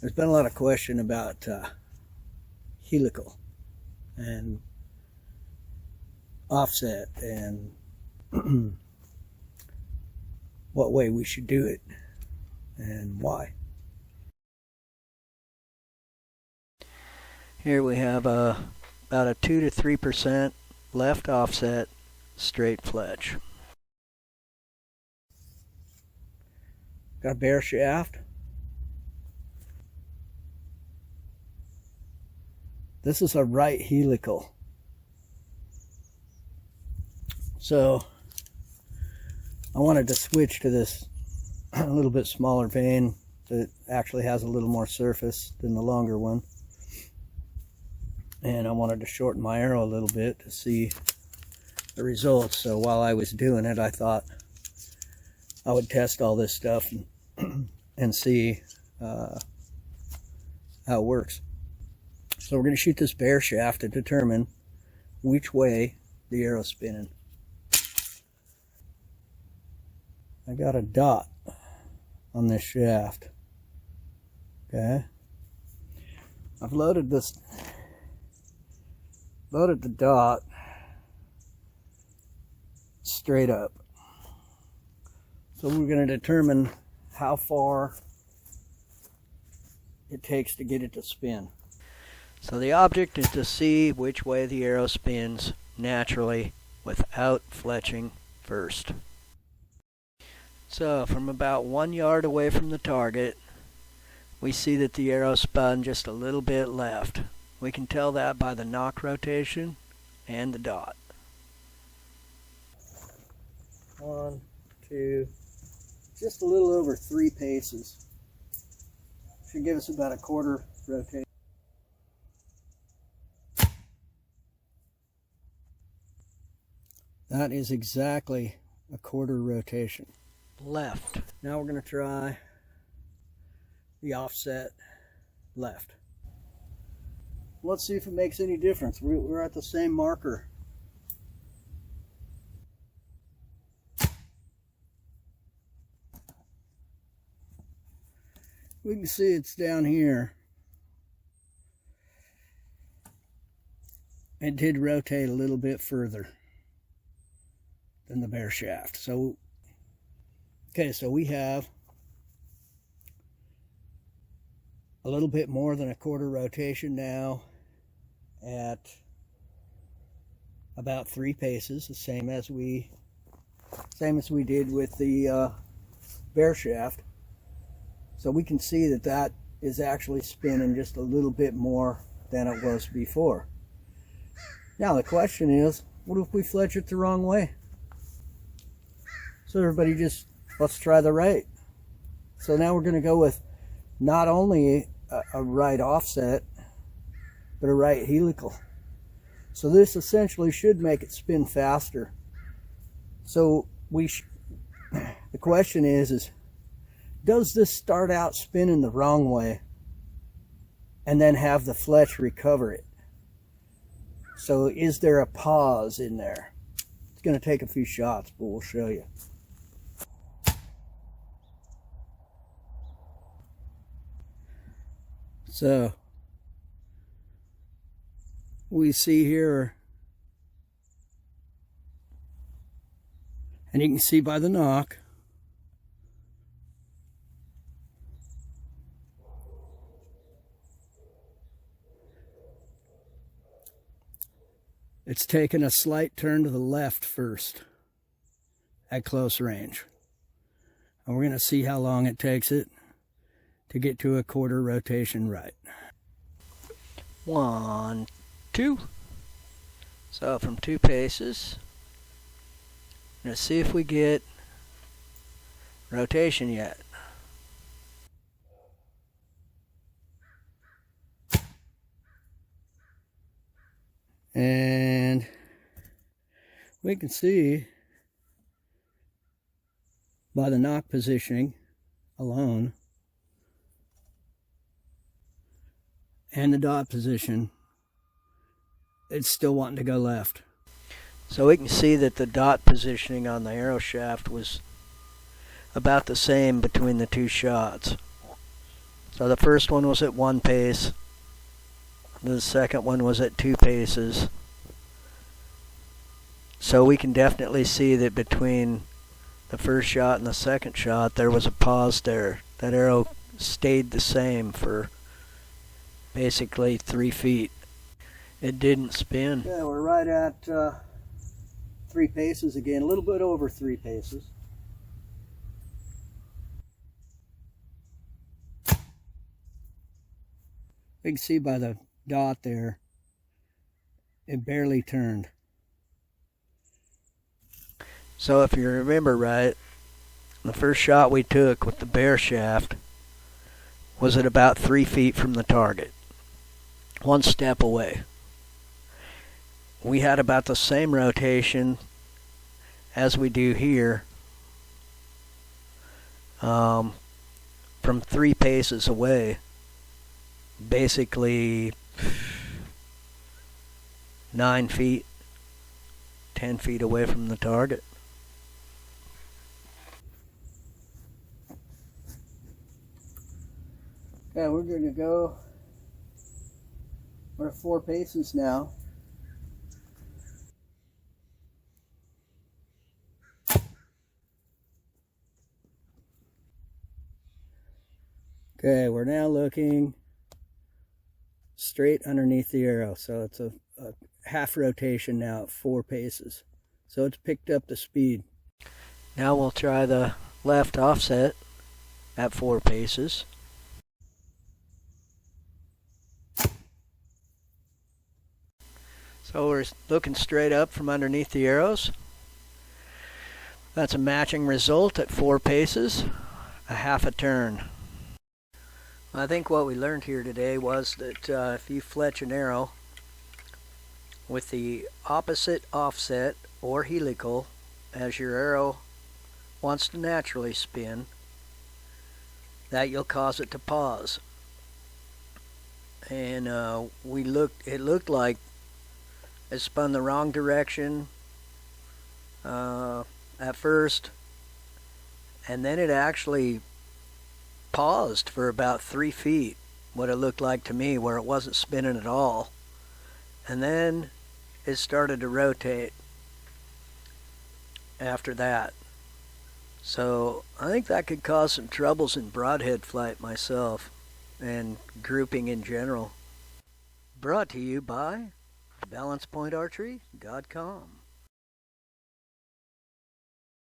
There's been a lot of question about helical and offset and what way we should do it and why. Here we have about a 2 to 3% left offset straight fletch. Got a bare shaft. This is a right helical. So I wanted to switch to this a little bit smaller vein that actually has a little more surface than the longer one. And I wanted to shorten my arrow a little bit to see the results. So while I was doing it, I thought I would test all this stuff and see how it works. So we're going to shoot this bare shaft to determine which way the arrow's spinning. I got a dot on this shaft. Okay. I've loaded the dot straight up. So we're going to determine how far it takes to get it to spin. So the object is to see which way the arrow spins naturally without fletching first. So from about 1 yard away from the target, we see that the arrow spun just a little bit left. We can tell that by the knock rotation and the dot. 1, 2, just a little over 3 paces. Should give us about a quarter rotation. That is exactly a quarter rotation. Left. Now we're going to try the offset left. Let's see if it makes any difference. We're at the same marker. We can see it's down here. It did rotate a little bit further than the bare shaft. So, okay, so we have a little bit more than a quarter rotation now at about 3 paces, the same as we did with the bare shaft. So we can see that that is actually spinning just a little bit more than it was before. Now the question is, what if we fletch it the wrong way? So everybody just, let's try the right. So now we're going to go with not only a right offset, but a right helical. So this essentially should make it spin faster. So the question is does this start out spinning the wrong way and then have the fletch recover it? So is there a pause in there? It's going to take a few shots, but we'll show you. So we see here, and you can see by the knock, it's taken a slight turn to the left first at close range. And we're going to see how long it takes it to get to a quarter rotation right. 1, 2. So from 2 paces, let's see if we get rotation yet. And we can see by the knock positioning alone and the dot position, it's still wanting to go left. So we can see that the dot positioning on the arrow shaft was about the same between the two shots. So the first one was at 1 pace. The second one was at 2 paces. So we can definitely see that between the first shot and the second shot, there was a pause there. That arrow stayed the same for basically 3 feet. It didn't spin. Yeah, we're right at 3 paces again, a little bit over 3 paces. You can see by the dot there, it barely turned. So if you remember right, the first shot we took with the bear shaft was at about 3 feet from the target, 1 step away. We had about the same rotation as we do here, from 3 paces away, basically 9 feet, 10 feet away from the target. Okay, we're going to go, we're at 4 paces now. Okay, we're now looking straight underneath the arrow. So it's a half rotation now at 4 paces. So it's picked up the speed. Now we'll try the left offset at 4 paces. So we're looking straight up from underneath the arrows. That's a matching result at 4 paces, a half a turn. I think what we learned here today was that if you fletch an arrow with the opposite offset or helical as your arrow wants to naturally spin, that you'll cause it to pause. And it looked like it spun the wrong direction at first, and then it actually paused for about 3 feet, what it looked like to me, where it wasn't spinning at all, and then it started to rotate after that. So I think that could cause some troubles in broadhead flight myself, and grouping in general. Brought to you by BalancePointArchery.com.